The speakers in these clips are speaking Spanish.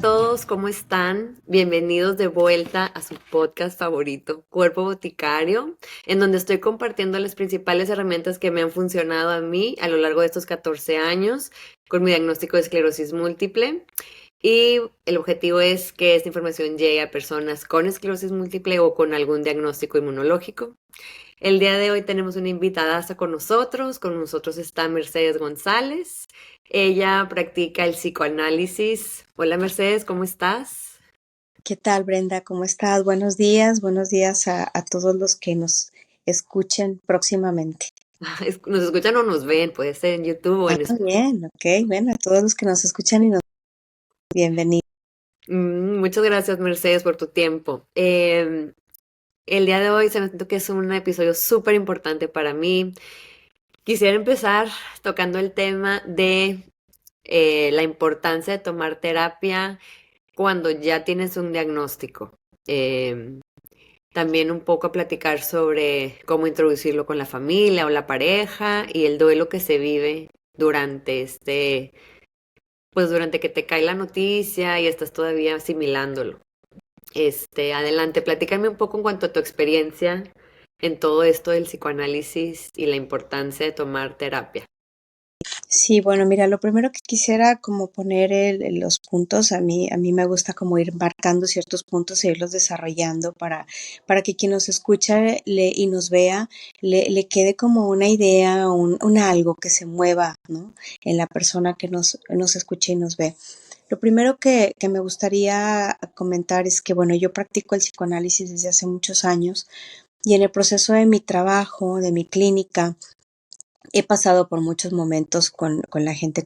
todos, ¿cómo están? Bienvenidos de vuelta a su podcast favorito, Cuerpo Boticario, en donde estoy compartiendo las principales herramientas que me han funcionado a mí a lo largo de estos 14 años con mi diagnóstico de esclerosis múltiple. Y el objetivo es que esta información llegue a personas con esclerosis múltiple o con algún diagnóstico inmunológico. El día de hoy tenemos una invitada con nosotros. Con nosotros está Mercedes González. Ella practica el psicoanálisis. Hola Mercedes, ¿cómo estás? ¿Qué tal, Brenda? ¿Cómo estás? Buenos días a todos los que nos escuchen próximamente. ¿Nos escuchan o nos ven? Puede ser en YouTube o en Spotify. Bien, ok. Bueno, a todos los que nos escuchan y nos bienvenidos. Muchas gracias Mercedes por tu tiempo. El día de hoy se me siento que es un episodio súper importante para mí. Quisiera empezar tocando el tema de la importancia de tomar terapia cuando ya tienes un diagnóstico. Eh, También un poco a platicar sobre cómo introducirlo con la familia o la pareja y el duelo que se vive durante pues durante que te cae la noticia y estás todavía asimilándolo. Adelante, platícame un poco en cuanto a tu experiencia en todo esto del psicoanálisis y la importancia de tomar terapia. Sí, bueno, mira, lo primero que quisiera como poner los puntos, a mí me gusta como ir marcando ciertos puntos e irlos desarrollando para que quien nos escucha y nos vea le quede como una idea, un algo que se mueva, ¿no? En la persona que nos escucha y nos ve. Lo primero que me gustaría comentar es que, bueno, yo practico el psicoanálisis desde hace muchos años y en el proceso de mi trabajo, de mi clínica, he pasado por muchos momentos con la gente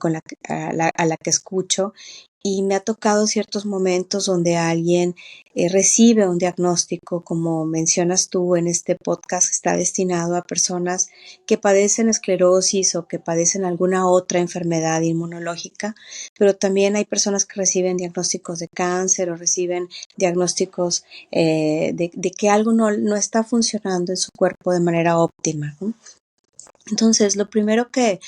a la que escucho y me ha tocado ciertos momentos donde alguien recibe un diagnóstico, como mencionas tú en este podcast, está destinado a personas que padecen esclerosis o que padecen alguna otra enfermedad inmunológica, pero también hay personas que reciben diagnósticos de cáncer o reciben diagnósticos de que algo no está funcionando en su cuerpo de manera óptima, ¿no? Entonces, lo primero que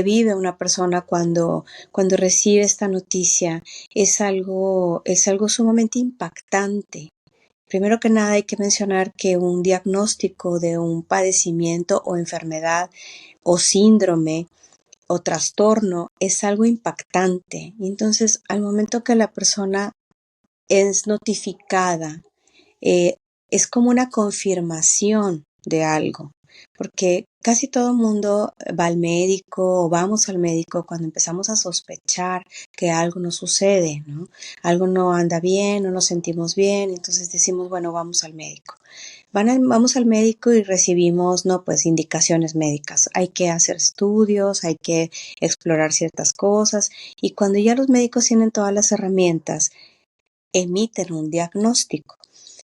vive una persona cuando recibe esta noticia es algo sumamente impactante. Primero que nada hay que mencionar que un diagnóstico de un padecimiento o enfermedad o síndrome o trastorno es algo impactante. Entonces, al momento que la persona es notificada, eh, es como una confirmación de algo, porque casi todo el mundo va al médico o vamos al médico cuando empezamos a sospechar que algo nos sucede, ¿no? Algo no anda bien, no nos sentimos bien, entonces decimos, bueno, vamos al médico. Vamos al médico y recibimos, no, pues indicaciones médicas. Hay que hacer estudios, hay que explorar ciertas cosas y cuando ya los médicos tienen todas las herramientas, emiten un diagnóstico.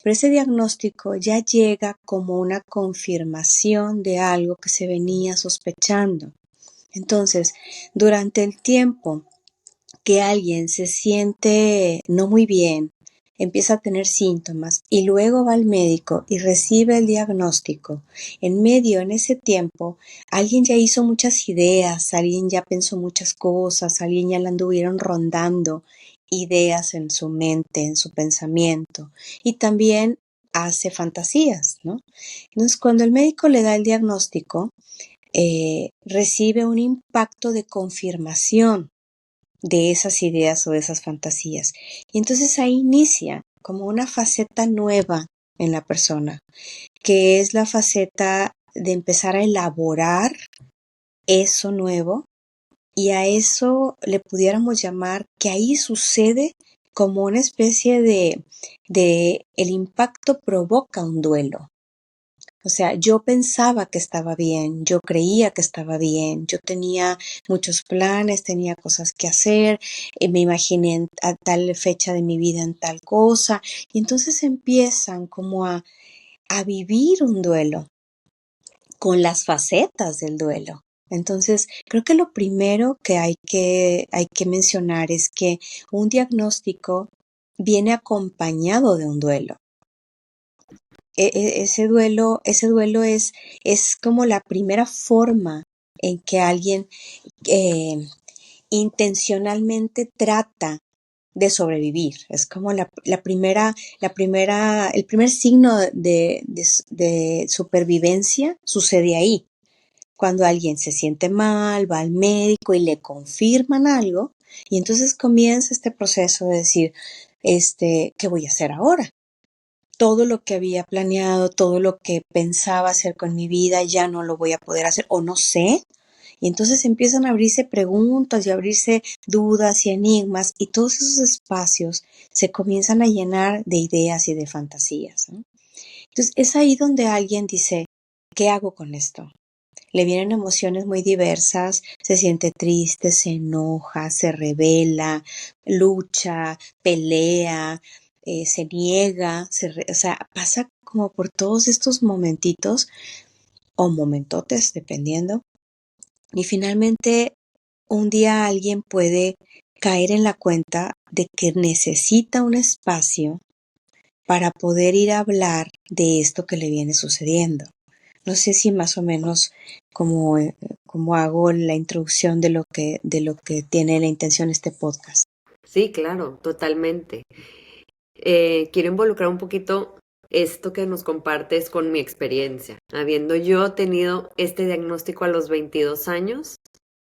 Pero ese diagnóstico ya llega como una confirmación de algo que se venía sospechando. Entonces, durante el tiempo que alguien se siente no muy bien, empieza a tener síntomas y luego va al médico y recibe el diagnóstico, en ese tiempo, alguien ya hizo muchas ideas, alguien ya pensó muchas cosas, alguien ya le anduvieron rondando ideas en su mente, en su pensamiento y también hace fantasías, ¿no? Entonces, cuando el médico le da el diagnóstico, recibe un impacto de confirmación de esas ideas o de esas fantasías. Y entonces ahí inicia como una faceta nueva en la persona, que es la faceta de empezar a elaborar eso nuevo y a eso le pudiéramos llamar que ahí sucede como una especie de el impacto provoca un duelo. O sea, yo pensaba que estaba bien, yo creía que estaba bien, yo tenía muchos planes, tenía cosas que hacer, me imaginé a tal fecha de mi vida en tal cosa, y entonces empiezan como a vivir un duelo con las facetas del duelo. Entonces, creo que lo primero que hay que mencionar es que un diagnóstico viene acompañado de un duelo. Ese duelo es como la primera forma en que alguien eh, intencionalmente trata de sobrevivir. Es como el primer signo de supervivencia sucede ahí. Cuando alguien se siente mal, va al médico y le confirman algo, y entonces comienza este proceso de decir, ¿qué voy a hacer ahora? Todo lo que había planeado, todo lo que pensaba hacer con mi vida, ya no lo voy a poder hacer o no sé. Y entonces empiezan a abrirse preguntas y a abrirse dudas y enigmas, y todos esos espacios se comienzan a llenar de ideas y de fantasías, ¿no? Entonces es ahí donde alguien dice, ¿qué hago con esto? Le vienen emociones muy diversas, se siente triste, se enoja, se rebela, lucha, pelea, se niega, o sea, pasa como por todos estos momentitos o momentotes, dependiendo. Y finalmente, un día alguien puede caer en la cuenta de que necesita un espacio para poder ir a hablar de esto que le viene sucediendo. No sé si más o menos como hago la introducción de lo que tiene la intención este podcast. Sí, claro, totalmente. Quiero involucrar un poquito esto que nos compartes con mi experiencia. Habiendo yo tenido este diagnóstico a los 22 años,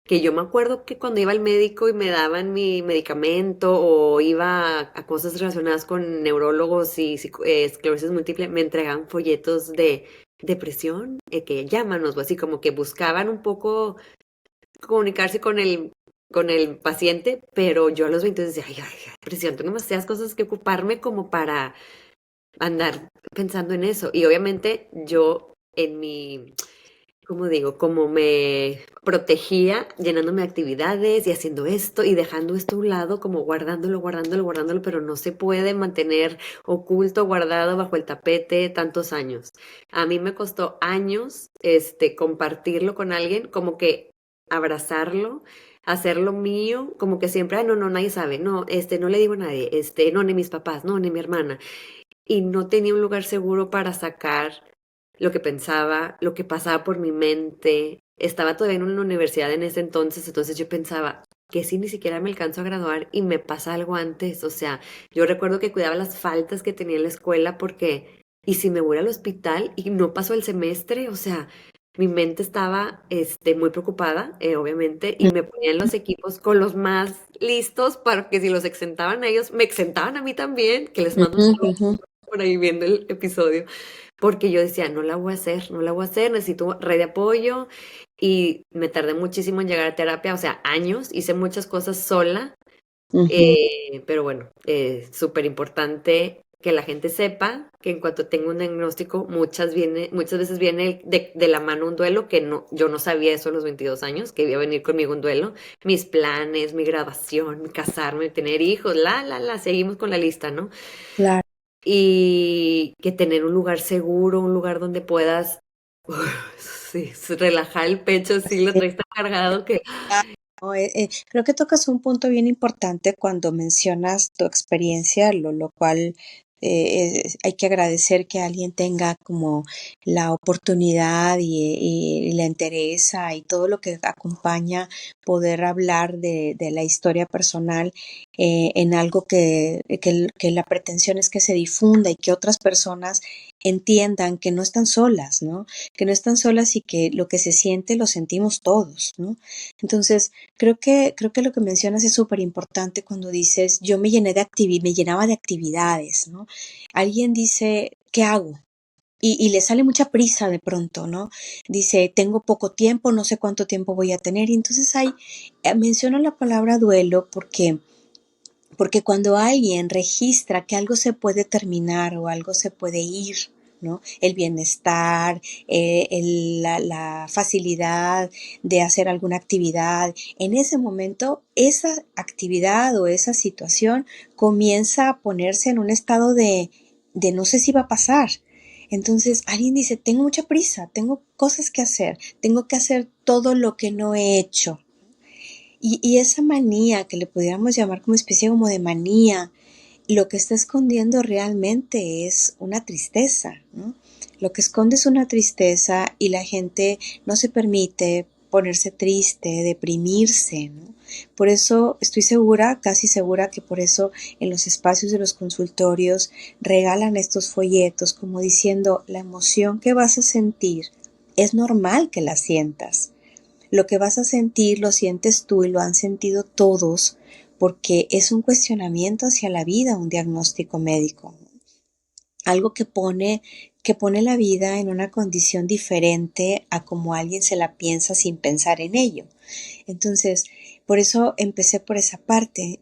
que yo me acuerdo que cuando iba al médico y me daban mi medicamento o iba a cosas relacionadas con neurólogos y esclerosis múltiple, me entregaban folletos de depresión, que llámanos, o así como que buscaban un poco comunicarse con el paciente, pero yo a los 20 decía, ay, depresión, tengo demasiadas cosas que ocuparme como para andar pensando en eso. Y obviamente yo en mi, como digo, como me protegía llenándome de actividades y haciendo esto y dejando esto a un lado, como guardándolo, pero no se puede mantener oculto, guardado bajo el tapete tantos años. A mí me costó años, compartirlo con alguien, como que abrazarlo, hacerlo mío, como que siempre, ay, no, no, nadie sabe, no, no le digo a nadie, no, ni mis papás, no, ni mi hermana. Y no tenía un lugar seguro para sacar lo que pensaba, lo que pasaba por mi mente. Estaba todavía en una universidad en ese entonces yo pensaba, que si ni siquiera me alcanzo a graduar y me pasa algo antes. O sea, yo recuerdo que cuidaba las faltas que tenía en la escuela porque, ¿y si me voy al hospital y no paso el semestre? O sea, mi mente estaba muy preocupada, obviamente, y me ponían los equipos con los más listos para que si los exentaban a ellos, me exentaban a mí también, que les mando un Ujú, saludo ujú. por ahí viendo el episodio, porque yo decía, no la voy a hacer, no la voy a hacer, necesito red de apoyo y me tardé muchísimo en llegar a terapia, o sea, años, hice muchas cosas sola, Ujú, pero bueno, súper importante que la gente sepa que en cuanto tengo un diagnóstico, muchas veces viene de la mano un duelo que no, yo no sabía eso a los 22 años, que iba a venir conmigo un duelo, mis planes, mi graduación, mi casarme, tener hijos, seguimos con la lista, ¿no? claro. Y que tener un lugar seguro, un lugar donde puedas sí, relajar el pecho, si lo Sí. traes tan cargado que No, creo que tocas un punto bien importante cuando mencionas tu experiencia, lo cual hay que agradecer que alguien tenga como la oportunidad y la entereza y todo lo que acompaña poder hablar de la historia personal en algo que la pretensión es que se difunda y que otras personas entiendan que no están solas, ¿no? Que no están solas y que lo que se siente lo sentimos todos, ¿no? Entonces, creo que lo que mencionas es súper importante cuando dices, yo me llenaba de actividades, ¿no? Alguien dice, ¿qué hago? Y le sale mucha prisa de pronto, ¿no? Dice, tengo poco tiempo, no sé cuánto tiempo voy a tener. Y entonces menciono la palabra duelo porque cuando alguien registra que algo se puede terminar o algo se puede ir, ¿no? El bienestar, la facilidad de hacer alguna actividad, en ese momento esa actividad o esa situación comienza a ponerse en un estado de no sé si va a pasar. Entonces alguien dice, tengo mucha prisa, tengo cosas que hacer, tengo que hacer todo lo que no he hecho. Y esa manía que le pudiéramos llamar como especie como de manía, lo que está escondiendo realmente es una tristeza, ¿no? Lo que esconde es una tristeza y la gente no se permite ponerse triste, deprimirse, ¿no? Por eso estoy segura, casi segura, que por eso en los espacios de los consultorios regalan estos folletos como diciendo la emoción que vas a sentir es normal que la sientas. Lo que vas a sentir lo sientes tú y lo han sentido todos porque es un cuestionamiento hacia la vida, un diagnóstico médico. Algo que pone la vida en una condición diferente a como alguien se la piensa sin pensar en ello. Entonces, por eso empecé por esa parte.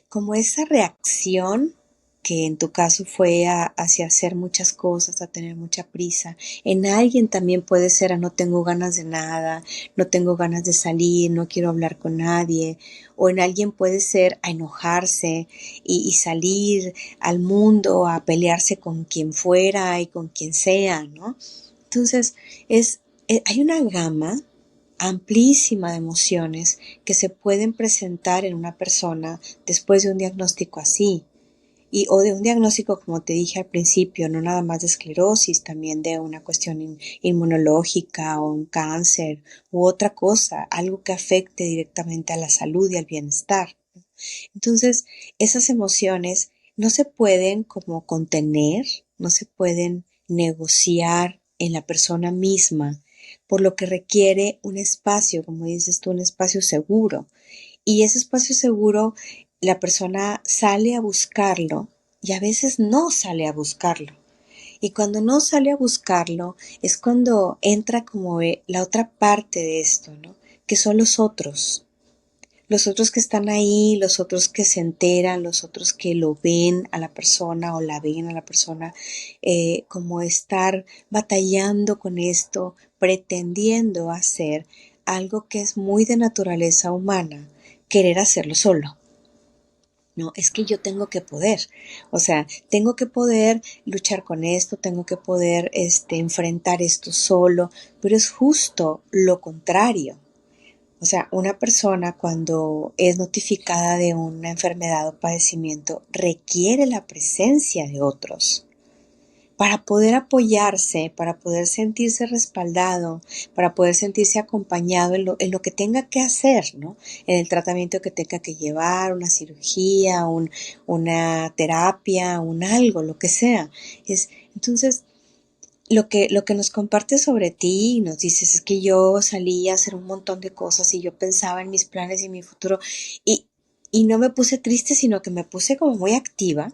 Como esa reacción que en tu caso fue hacia hacer muchas cosas, a tener mucha prisa. En alguien también puede ser a no tengo ganas de nada, no tengo ganas de salir, no quiero hablar con nadie. O en alguien puede ser a enojarse y salir al mundo a pelearse con quien fuera y con quien sea, ¿no? Entonces, hay una gama amplísima de emociones que se pueden presentar en una persona después de un diagnóstico así. O de un diagnóstico, como te dije al principio, no nada más de esclerosis, también de una cuestión inmunológica o un cáncer u otra cosa, algo que afecte directamente a la salud y al bienestar. Entonces, esas emociones no se pueden como contener, no se pueden negociar en la persona misma, por lo que requiere un espacio, como dices tú, un espacio seguro. Y ese espacio seguro, la persona sale a buscarlo y a veces no sale a buscarlo. Y cuando no sale a buscarlo es cuando entra como la otra parte de esto, ¿no? Que son los otros. Los otros que están ahí, los otros que se enteran, los otros que lo ven a la persona o la ven a la persona, como estar batallando con esto, pretendiendo hacer algo que es muy de naturaleza humana, querer hacerlo solo. No, es que yo tengo que poder, o sea, tengo que poder luchar con esto, tengo que poder enfrentar esto solo, pero es justo lo contrario. O sea, una persona cuando es notificada de una enfermedad o padecimiento requiere la presencia de otros para poder apoyarse, para poder sentirse respaldado, para poder sentirse acompañado en lo que tenga que hacer, ¿no? En el tratamiento que tenga que llevar, una cirugía, una terapia, un algo, lo que sea. Entonces, lo que nos compartes sobre ti, nos dices, es que yo salí a hacer un montón de cosas y yo pensaba en mis planes y mi futuro y, y no me puse triste, sino que me puse como muy activa.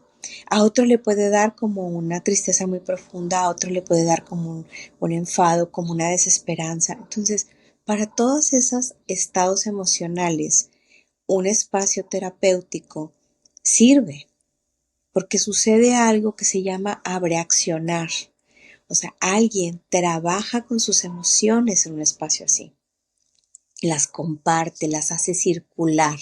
A otro le puede dar como una tristeza muy profunda, a otro le puede dar como un enfado, como una desesperanza. Entonces, para todos esos estados emocionales, un espacio terapéutico sirve, porque sucede algo que se llama abreaccionar. O sea, alguien trabaja con sus emociones en un espacio así. Las comparte, las hace circular.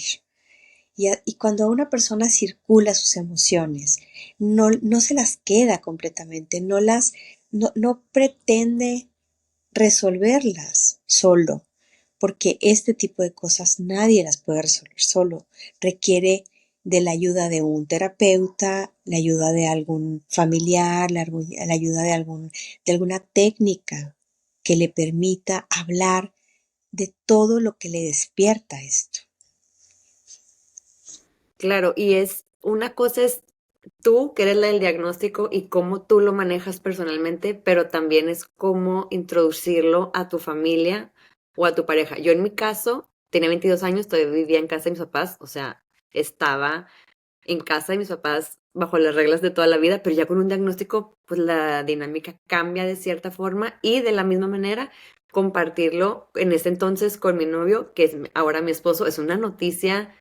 Y cuando una persona circula sus emociones, no se las queda completamente, no pretende resolverlas solo, porque este tipo de cosas nadie las puede resolver solo. Requiere de la ayuda de un terapeuta, la ayuda de algún familiar, la ayuda de alguna técnica que le permita hablar de todo lo que le despierta esto. Claro, y una cosa es tú, que eres la del diagnóstico y cómo tú lo manejas personalmente, pero también es cómo introducirlo a tu familia o a tu pareja. Yo en mi caso tenía 22 años, todavía vivía en casa de mis papás, o sea, estaba en casa de mis papás bajo las reglas de toda la vida, pero ya con un diagnóstico, pues la dinámica cambia de cierta forma y de la misma manera compartirlo en ese entonces con mi novio, que es ahora mi esposo, es una noticia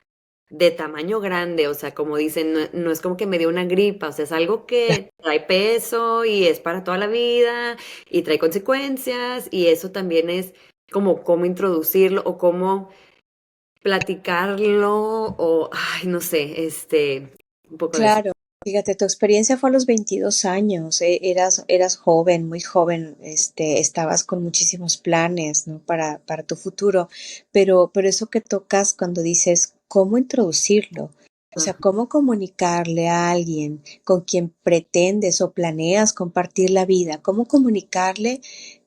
de tamaño grande, o sea, como dicen, no es como que me dio una gripa, o sea, es algo que trae peso y es para toda la vida y trae consecuencias y eso también es como cómo introducirlo o cómo platicarlo o, ay, no sé, un poco de eso. Claro, fíjate, tu experiencia fue a los 22 años, eras joven, muy joven, estabas con muchísimos planes, ¿no? Para tu futuro, pero eso que tocas cuando dices cómo introducirlo, o sea, Ajá. cómo comunicarle a alguien con quien pretendes o planeas compartir la vida, cómo comunicarle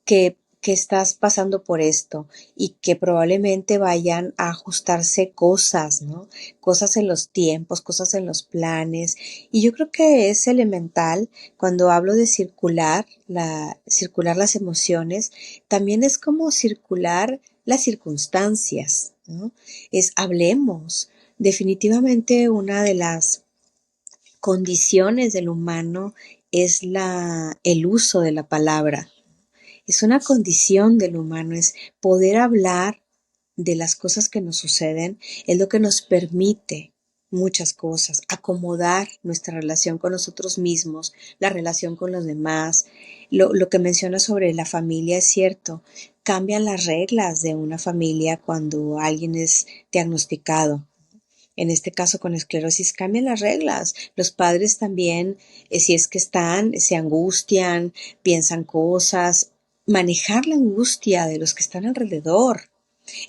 que que estás pasando por esto y que probablemente vayan a ajustarse cosas, ¿no? Cosas en los tiempos, cosas en los planes. Y yo creo que es elemental cuando hablo de circular las emociones, también es como circular las circunstancias, ¿no? Hablemos. Definitivamente una de las condiciones del humano es el uso de la palabra. Es una condición del humano, es poder hablar de las cosas que nos suceden, es lo que nos permite muchas cosas, acomodar nuestra relación con nosotros mismos, la relación con los demás. Lo que menciona sobre la familia es cierto, cambian las reglas de una familia cuando alguien es diagnosticado. En este caso con esclerosis cambian las reglas. Los padres también, si es que se angustian, piensan cosas, manejar la angustia de los que están alrededor.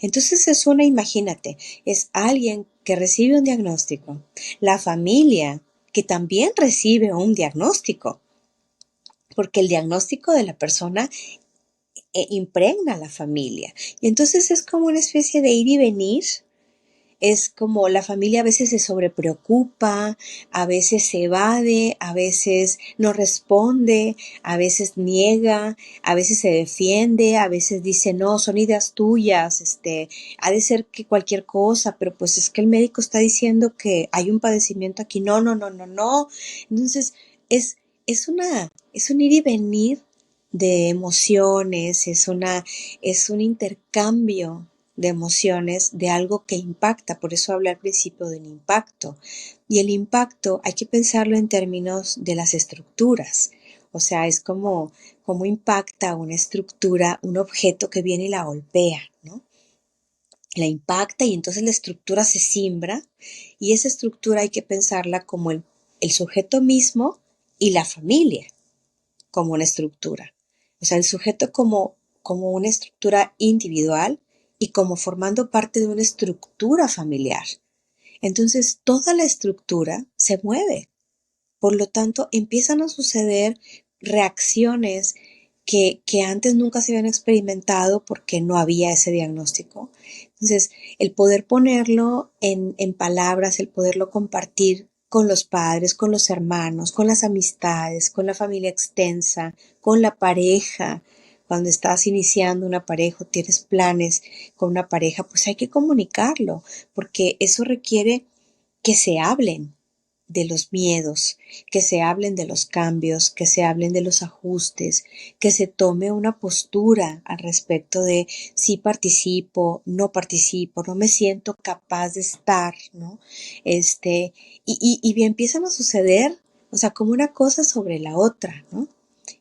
Entonces imagínate, es alguien que recibe un diagnóstico, la familia que también recibe un diagnóstico, porque el diagnóstico de la persona impregna a la familia. Y entonces es como una especie de ir y venir. Es como la familia a veces se sobrepreocupa, a veces se evade, a veces no responde, a veces niega, a veces se defiende, a veces dice no, son ideas tuyas, ha de ser que cualquier cosa, pero pues es que el médico está diciendo que hay un padecimiento aquí, no, no, no, no, no. Entonces es un ir y venir de emociones, es un intercambio de emociones, de algo que impacta. Por eso hablé al principio del impacto. Y el impacto hay que pensarlo en términos de las estructuras. O sea, es como impacta una estructura, un objeto que viene y la golpea, ¿no? La impacta y entonces la estructura se cimbra y esa estructura hay que pensarla como el sujeto mismo y la familia como una estructura. O sea, el sujeto como una estructura individual y como formando parte de una estructura familiar. Entonces, toda la estructura se mueve. Por lo tanto, empiezan a suceder reacciones que antes nunca se habían experimentado porque no había ese diagnóstico. Entonces, el poder ponerlo en palabras, el poderlo compartir con los padres, con los hermanos, con las amistades, con la familia extensa, con la pareja. Cuando estás iniciando una pareja o tienes planes con una pareja, pues hay que comunicarlo, porque eso requiere que se hablen de los miedos, que se hablen de los cambios, que se hablen de los ajustes, que se tome una postura al respecto de si participo, no participo, no me siento capaz de estar, ¿no? Y empiezan a suceder, o sea, como una cosa sobre la otra, ¿no?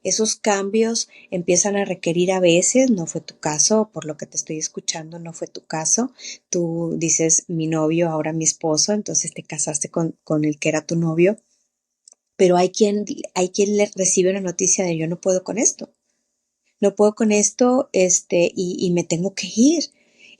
Esos cambios empiezan a requerir a veces, no fue tu caso, por lo que te estoy escuchando, no fue tu caso. Tú dices mi novio, ahora mi esposo, entonces te casaste con el que era tu novio. Pero hay quien le recibe una noticia de yo no puedo con esto. No puedo con esto, y me tengo que ir.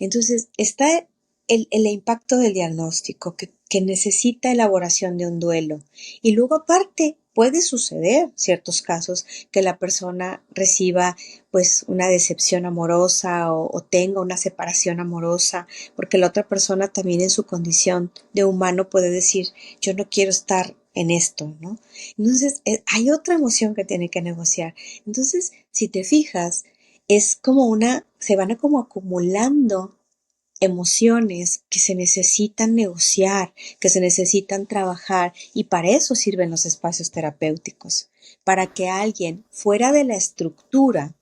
Entonces está el impacto del diagnóstico que necesita elaboración de un duelo. Y luego aparte puede suceder ciertos casos que la persona reciba pues una decepción amorosa o tenga una separación amorosa, porque la otra persona también en su condición de humano puede decir yo no quiero estar en esto, ¿no? Entonces hay otra emoción que tiene que negociar. Entonces, si te fijas, es como se van como acumulando emociones que se necesitan negociar, que se necesitan trabajar, y para eso sirven los espacios terapéuticos, para que alguien fuera de la estructura,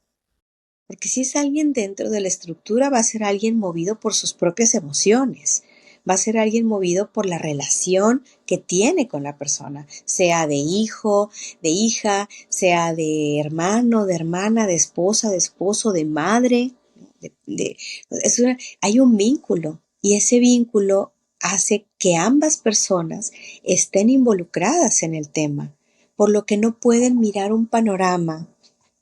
porque si es alguien dentro de la estructura va a ser alguien movido por sus propias emociones, va a ser alguien movido por la relación que tiene con la persona, sea de hijo, de hija, sea de hermano, de hermana, de esposa, de esposo, de madre. Hay un vínculo y ese vínculo hace que ambas personas estén involucradas en el tema, por lo que no pueden mirar un panorama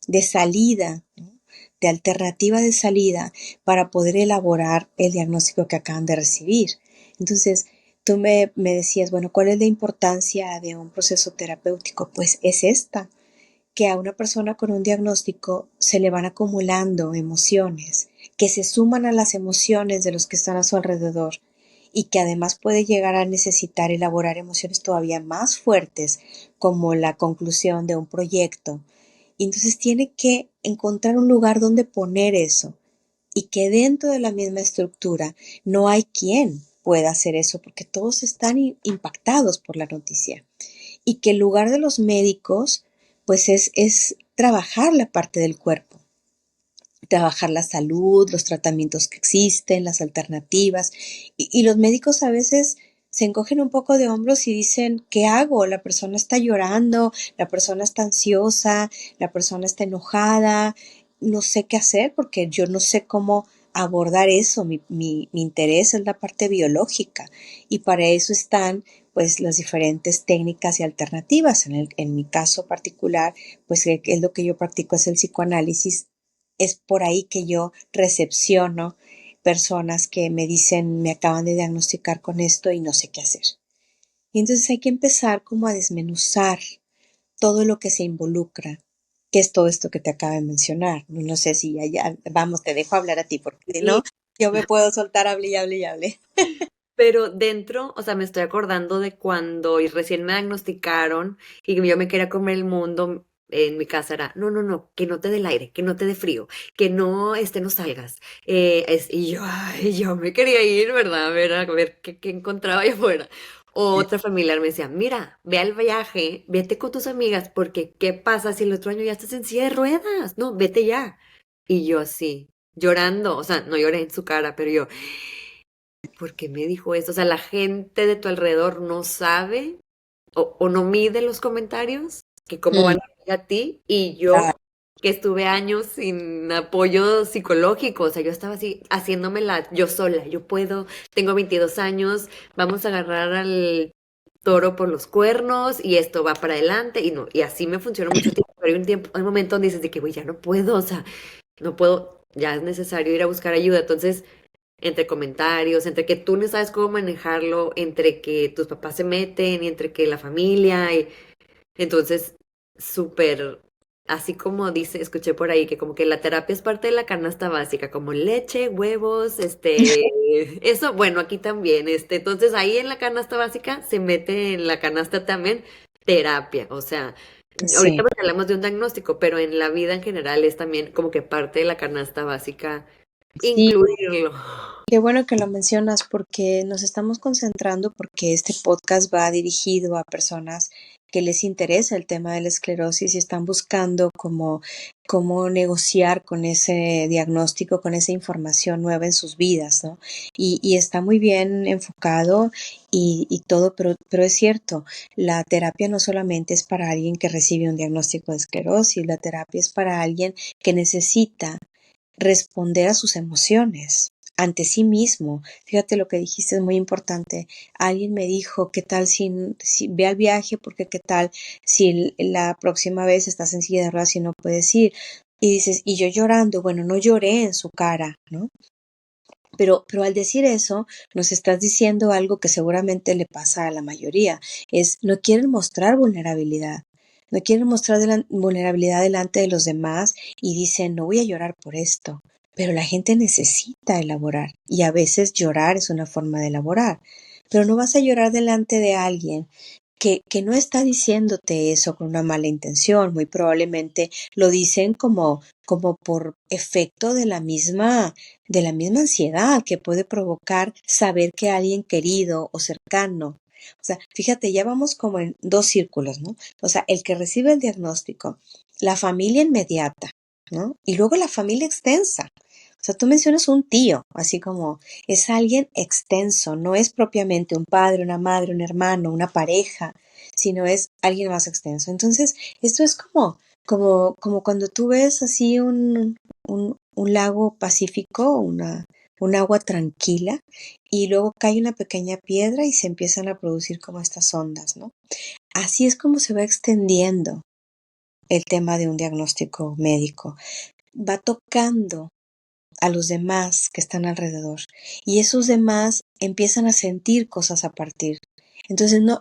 de salida, ¿no? De alternativa de salida para poder elaborar el diagnóstico que acaban de recibir. Entonces, tú me decías, bueno, ¿cuál es la importancia de un proceso terapéutico? Pues es esta, que a una persona con un diagnóstico se le van acumulando emociones, que se suman a las emociones de los que están a su alrededor y que además puede llegar a necesitar elaborar emociones todavía más fuertes, como la conclusión de un proyecto. Y entonces tiene que encontrar un lugar donde poner eso y que dentro de la misma estructura no hay quien pueda hacer eso porque todos están impactados por la noticia y que el lugar de los médicos pues es trabajar la parte del cuerpo, trabajar la salud, los tratamientos que existen, las alternativas. Y los médicos a veces se encogen un poco de hombros y dicen, ¿qué hago? La persona está llorando, la persona está ansiosa, la persona está enojada, no sé qué hacer porque yo no sé cómo abordar eso. Mi interés es la parte biológica y para eso están pues las diferentes técnicas y alternativas. En mi caso particular, pues es lo que yo practico es el psicoanálisis. Es por ahí que yo recepciono personas que me dicen, me acaban de diagnosticar con esto y no sé qué hacer. Y entonces hay que empezar como a desmenuzar todo lo que se involucra, que es todo esto que te acabo de mencionar. No sé si ya, vamos, te dejo hablar a ti, porque si Sí, no, yo me puedo soltar, hable y hable y hable. pero dentro, o sea, me estoy acordando de cuando recién me diagnosticaron y yo me quería comer el mundo. En mi casa era, no, no, no, que no te dé el aire, que no te dé frío, que no, no salgas. Y yo, ay, yo me quería ir, ¿verdad? A ver qué encontraba ahí afuera. Otra familiar me decía, mira, ve al viaje, vete con tus amigas, porque ¿qué pasa si el otro año ya estás en silla de ruedas? No, vete ya. Y yo así, llorando, o sea, no lloré en su cara, pero yo, ¿por qué me dijo esto? O sea, la gente de tu alrededor no sabe o no mide los comentarios, que cómo van Mm, a ver a ti, y yo claro, que estuve años sin apoyo psicológico, o sea, yo estaba así haciéndomela yo sola, yo puedo, tengo 22 años, vamos a agarrar al toro por los cuernos y esto va para adelante y no, y así me funcionó mucho tiempo, pero hay un tiempo, hay un momento donde dices de que, güey, ya no puedo, o sea, no puedo, ya es necesario ir a buscar ayuda, entonces entre comentarios, entre que tú no sabes cómo manejarlo, entre que tus papás se meten y entre que la familia, y entonces súper, así como dice, escuché por ahí que como que la terapia es parte de la canasta básica, como leche, huevos, eso, bueno, aquí también, entonces ahí en la canasta básica se mete en la canasta también terapia, o sea, ahorita sí. pues hablamos de un diagnóstico, pero en la vida en general es también como que parte de la canasta básica Sí, incluirlo. qué bueno que lo mencionas porque nos estamos concentrando porque este podcast va dirigido a personas que les interesa el tema de la esclerosis y están buscando cómo negociar con ese diagnóstico, con esa información nueva en sus vidas, ¿no? Y está muy bien enfocado y todo, pero es cierto, la terapia no solamente es para alguien que recibe un diagnóstico de esclerosis, la terapia es para alguien que necesita responder a sus emociones ante sí mismo. Fíjate lo que dijiste, es muy importante. Alguien me dijo, ¿qué tal si ve al viaje? Porque qué tal si la próxima vez estás en silla de ruedas y no puedes ir. Y dices, y yo llorando, bueno, no lloré en su cara, ¿no? Pero al decir eso, nos estás diciendo algo que seguramente le pasa a la mayoría, es no quieren mostrar vulnerabilidad. No quieren mostrar vulnerabilidad delante de los demás y dicen, no voy a llorar por esto. Pero la gente necesita elaborar y a veces llorar es una forma de elaborar. Pero no vas a llorar delante de alguien que no está diciéndote eso con una mala intención. Muy probablemente lo dicen como por efecto de la misma ansiedad que puede provocar saber que alguien querido o cercano. O sea, fíjate, ya vamos como en dos círculos, ¿no? O sea, el que recibe el diagnóstico, la familia inmediata, ¿no? Y luego la familia extensa. O sea, tú mencionas un tío, así como es alguien extenso, no es propiamente un padre, una madre, un hermano, una pareja, sino es alguien más extenso. Entonces, esto es como cuando tú ves así un lago pacífico, un agua tranquila, y luego cae una pequeña piedra y se empiezan a producir como estas ondas, ¿no? Así es como se va extendiendo el tema de un diagnóstico médico. Va tocando a los demás que están alrededor y esos demás empiezan a sentir cosas a partir. Entonces no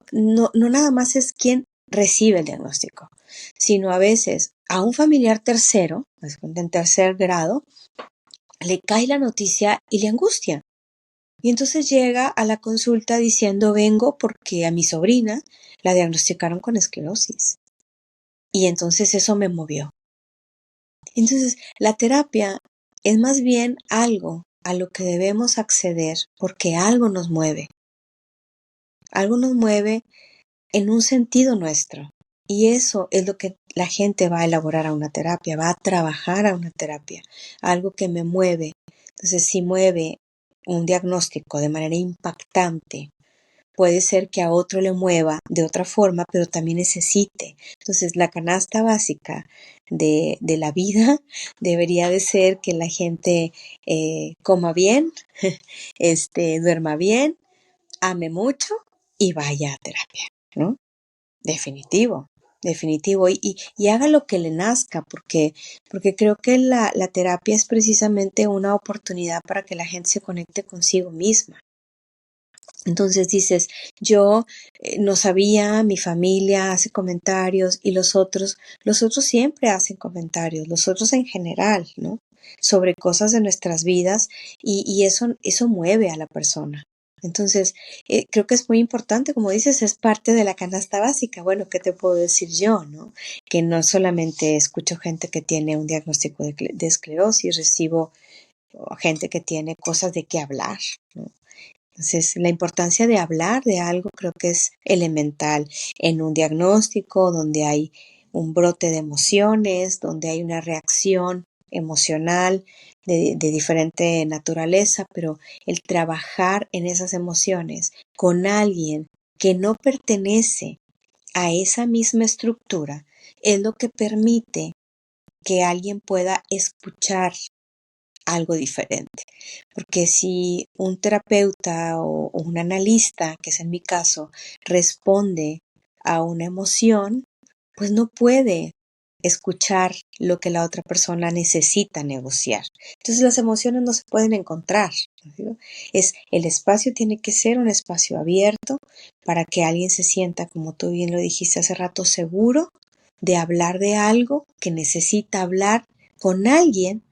nada más es quién recibe el diagnóstico, sino a veces a un familiar tercero, en tercer grado, le cae la noticia y le angustia. Y entonces llega a la consulta diciendo, vengo porque a mi sobrina la diagnosticaron con esclerosis. Y entonces eso me movió. Entonces, la terapia es más bien algo a lo que debemos acceder porque algo nos mueve. Algo nos mueve en un sentido nuestro. Y eso es lo que la gente va a elaborar a una terapia, va a trabajar a una terapia, algo que me mueve. Entonces, si mueve un diagnóstico de manera impactante, puede ser que a otro le mueva de otra forma, pero también necesite. Entonces, la canasta básica de la vida debería de ser que la gente coma bien, duerma bien, ame mucho y vaya a terapia, ¿no? Definitivo, definitivo. Y haga lo que le nazca, porque creo que la terapia es precisamente una oportunidad para que la gente se conecte consigo misma. Entonces dices, yo no sabía, mi familia hace comentarios y los otros siempre hacen comentarios, los otros en general, ¿no? Sobre cosas de nuestras vidas y eso mueve a la persona. Entonces, creo que es muy importante, como dices, es parte de la canasta básica. Bueno, ¿qué te puedo decir yo, no? Que no solamente escucho gente que tiene un diagnóstico de esclerosis, recibo gente que tiene cosas de qué hablar, ¿no? Entonces, la importancia de hablar de algo creo que es elemental en un diagnóstico donde hay un brote de emociones, donde hay una reacción emocional de diferente naturaleza, pero el trabajar en esas emociones con alguien que no pertenece a esa misma estructura es lo que permite que alguien pueda escuchar algo diferente. Porque si un terapeuta o un analista, que es en mi caso, responde a una emoción, pues no puede escuchar lo que la otra persona necesita negociar. Entonces las emociones no se pueden encontrar, ¿no? El espacio tiene que ser un espacio abierto para que alguien se sienta, como tú bien lo dijiste hace rato, seguro de hablar de algo que necesita hablar con alguien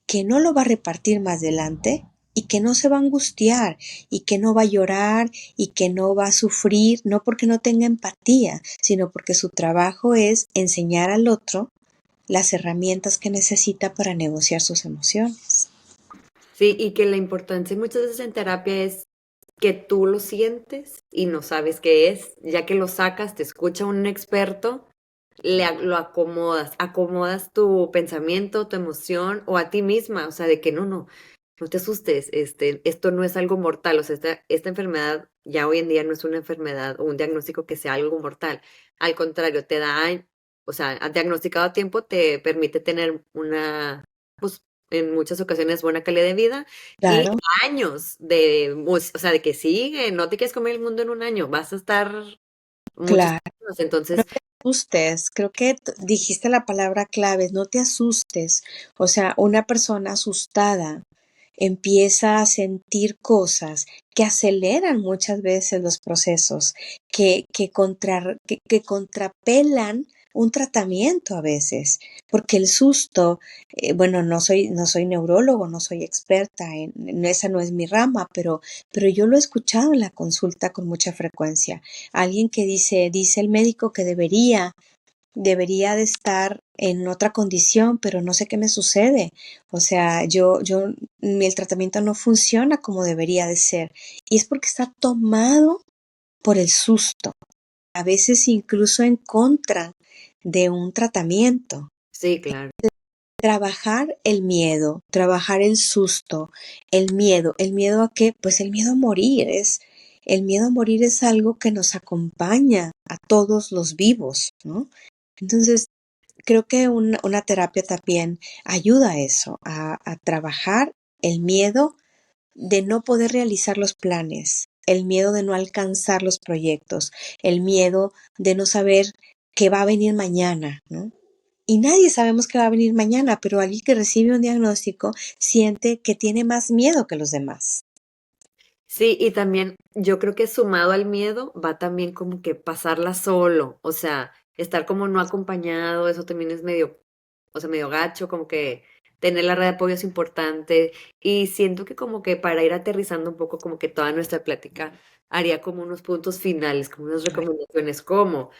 que no lo va a repartir más adelante y que no se va a angustiar y que no va a llorar y que no va a sufrir, no porque no tenga empatía, sino porque su trabajo es enseñar al otro las herramientas que necesita para negociar sus emociones. Sí, y que la importancia muchas veces en terapia es que tú lo sientes y no sabes qué es, ya que lo sacas, te escucha un experto, lo acomodas, acomodas tu pensamiento, tu emoción o a ti misma, o sea, de que no te asustes, esto no es algo mortal, o sea, esta enfermedad ya hoy en día no es una enfermedad o un diagnóstico que sea algo mortal, al contrario, te da, o sea, diagnosticado a tiempo te permite tener pues, en muchas ocasiones buena calidad de vida y Claro, años o sea, de que sigue, no te quieres comer el mundo en un año, vas a estar muchos claro. años, entonces, Asustes, creo que dijiste la palabra clave, no te asustes. O sea, una persona asustada empieza a sentir cosas que aceleran muchas veces los procesos, que contrapelan un tratamiento a veces, porque el susto, bueno, no soy neurólogo, no soy experta esa no es mi rama, pero yo lo he escuchado en la consulta con mucha frecuencia. Alguien que dice el médico que debería de estar en otra condición, pero no sé qué me sucede. O sea, el tratamiento no funciona como debería de ser. Y es porque está tomado por el susto, a veces incluso en contra de un tratamiento. sí, claro. Trabajar el miedo, trabajar el susto, el miedo a qué, pues el miedo a morir el miedo a morir es algo que nos acompaña a todos los vivos, ¿no? Entonces, creo que una terapia también ayuda a eso, a trabajar el miedo de no poder realizar los planes, el miedo de no alcanzar los proyectos, el miedo de no saber qué va a venir mañana, ¿no? Y nadie sabemos qué va a venir mañana, pero alguien que recibe un diagnóstico siente que tiene más miedo que los demás. Sí, y también yo creo que sumado al miedo va también como que pasarla solo, o sea, estar como no acompañado, eso también es medio, o sea, medio gacho, como que tener la red de apoyo es importante y siento que como que para ir aterrizando un poco como que toda nuestra plática haría como unos puntos finales, como unas recomendaciones como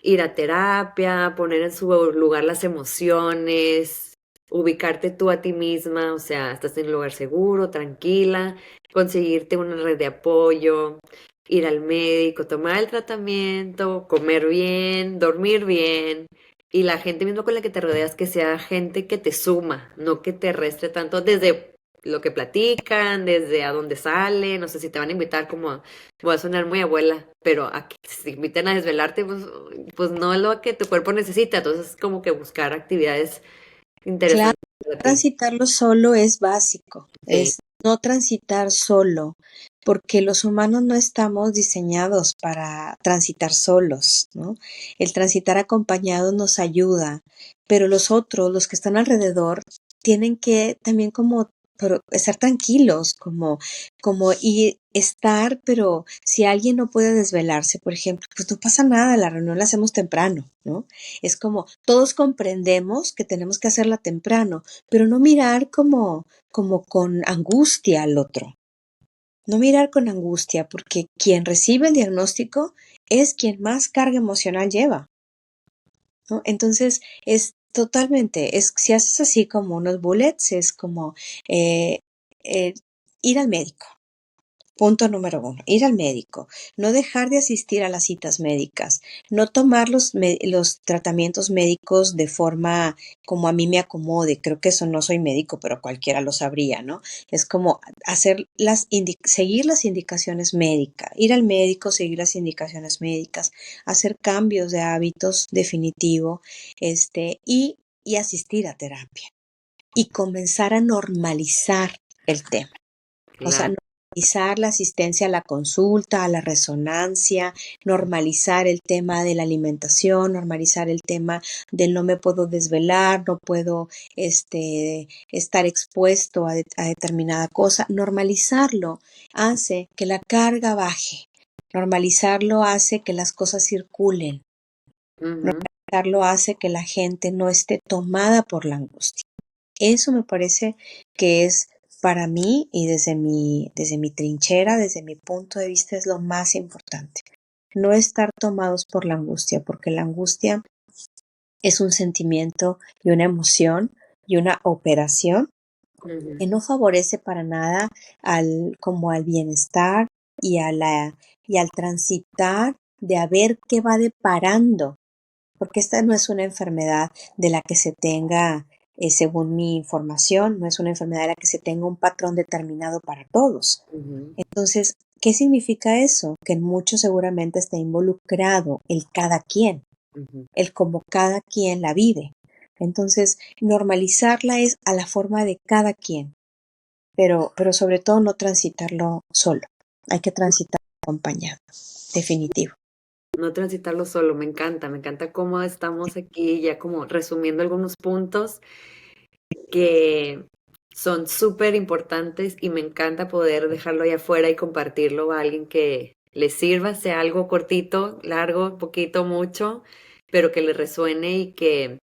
ir a terapia, poner en su lugar las emociones, ubicarte tú a ti misma, o sea, estás en un lugar seguro, tranquila, conseguirte una red de apoyo, ir al médico, tomar el tratamiento, comer bien, dormir bien. Y la gente mismo con la que te rodeas, que sea gente que te suma, no que te reste tanto desde lo que platican, desde a dónde salen, no sé si te van a invitar como voy a sonar muy abuela, pero a que te inviten a desvelarte, pues no es lo que tu cuerpo necesita, entonces es como que buscar actividades Claro, interesantes para ti. transitarlo solo es básico, Sí. es no transitar solo, porque los humanos no estamos diseñados para transitar solos, ¿no? El transitar acompañado nos ayuda, pero los otros, los que están alrededor, tienen que también como estar tranquilos, como estar, pero si alguien no puede desvelarse, por ejemplo, pues no pasa nada, la reunión la hacemos temprano, ¿no? Es como todos comprendemos que tenemos que hacerla temprano, pero no mirar como con angustia al otro. No mirar con angustia, porque quien recibe el diagnóstico es quien más carga emocional lleva, ¿no? Entonces, es totalmente, si haces así como unos bullets, es como eh, eh, ir al médico. Punto número 1, ir al médico, no dejar de asistir a las citas médicas, no tomar los tratamientos médicos de forma como a mí me acomode. Creo que eso no soy médico, pero cualquiera lo sabría, ¿no? Es como seguir las indicaciones médicas, ir al médico, seguir las indicaciones médicas, hacer cambios de hábitos definitivo, y asistir a terapia y comenzar a normalizar el tema. O sea, Claro. normalizar la asistencia a la consulta, a la resonancia, normalizar el tema de la alimentación, normalizar el tema del no me puedo desvelar, no puedo estar expuesto a determinada cosa. Normalizarlo hace que la carga baje. Normalizarlo hace que las cosas circulen. Ujú, Normalizarlo hace que la gente no esté tomada por la angustia. Eso me parece que es para mí y desde mi trinchera, desde mi punto de vista, es lo más importante. No estar tomados por la angustia, porque la angustia es un sentimiento y una emoción y una operación ujú, que no favorece para nada como al bienestar y y al transitar de a ver qué va deparando, porque esta no es una enfermedad de la que se tenga, según mi información, no es una enfermedad de la que se tenga un patrón determinado para todos. ujú, Entonces, ¿qué significa eso? Que en mucho seguramente está involucrado el cada quien, ujú. el cómo cada quien la vive. Entonces, normalizarla es a la forma de cada quien, pero sobre todo no transitarlo solo. Hay que transitar acompañado, definitivo. No transitarlo solo, me encanta cómo estamos aquí ya como resumiendo algunos puntos que son súper importantes y me encanta poder dejarlo ahí afuera y compartirlo a alguien que le sirva, sea algo cortito, largo, poquito, mucho, pero que le resuene y que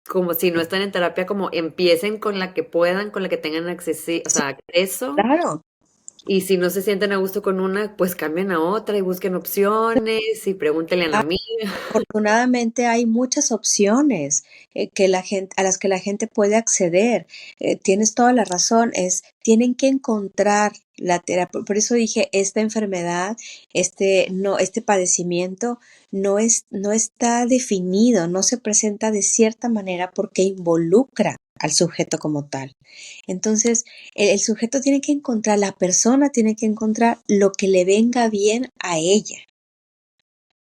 como si no están en terapia, como empiecen con la que puedan, con la que tengan o Sí, sea, acceso. claro. Y si no se sienten a gusto con una, pues cambien a otra y busquen opciones y pregúntenle a la amiga. Afortunadamente hay muchas opciones a las que la gente puede acceder. Tienes toda la razón, tienen que encontrar la terapia. Por eso dije, esta enfermedad, no, este padecimiento no está definido, no se presenta de cierta manera porque involucra al sujeto como tal. Entonces, el sujeto tiene que encontrar, la persona tiene que encontrar lo que le venga bien a ella.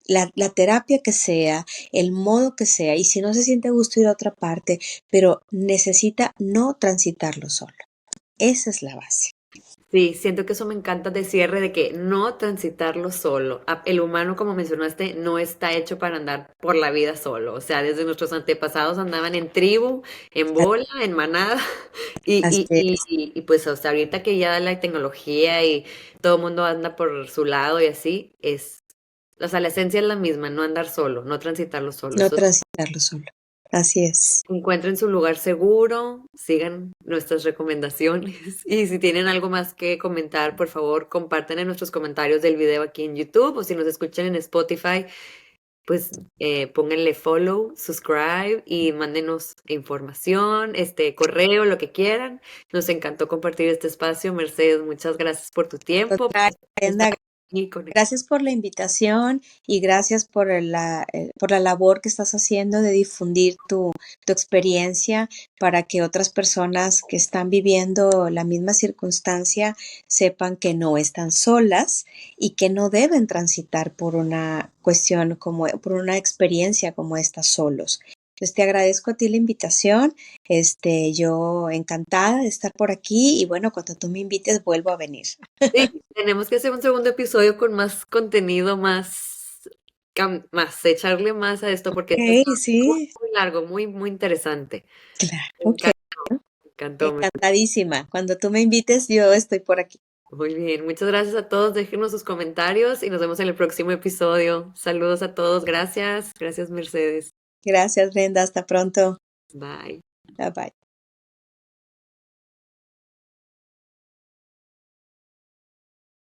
La terapia que sea, el modo que sea, y si no se siente a gusto ir a otra parte, pero necesita no transitarlo solo. Esa es la base. Sí, siento que eso me encanta de cierre, de que no transitarlo solo. El humano, como mencionaste, no está hecho para andar por la vida solo. O sea, desde nuestros antepasados andaban en tribu, en bola, en manada. Así es. Y pues hasta ahorita que ya la tecnología y todo el mundo anda por su lado y así, o sea, la esencia es la misma, no andar solo, no transitarlo solo. No Eso, transitarlo solo. Así es. encuentren su lugar seguro, sigan nuestras recomendaciones y si tienen algo más que comentar, por favor, compartan en nuestros comentarios del video aquí en YouTube o si nos escuchan en Spotify, pues pónganle follow, subscribe y mándenos información, correo, lo que quieran. Nos encantó compartir este espacio. Mercedes, muchas gracias por tu tiempo, por Contrario, estar Brenda, aquí conectada. gracias por la invitación y gracias por la labor que estás haciendo de difundir tu experiencia para que otras personas que están viviendo la misma circunstancia sepan que no están solas y que no deben transitar por una cuestión como, por una experiencia como esta solos. Entonces te agradezco a ti la invitación, yo encantada de estar por aquí y bueno, cuando tú me invites vuelvo a venir. Sí, tenemos que hacer un segundo episodio con más contenido, más, echarle más a esto, porque esto está Ok, muy, sí, muy largo, muy, muy interesante. Me claro, encantó, me encantó. encantadísima. Cuando tú me invites, yo estoy por aquí. Muy bien, muchas gracias a todos. Déjenos sus comentarios y nos vemos en el próximo episodio. Saludos a todos, gracias. Gracias, Mercedes. Gracias, Brenda. Hasta pronto. Bye. Bye bye.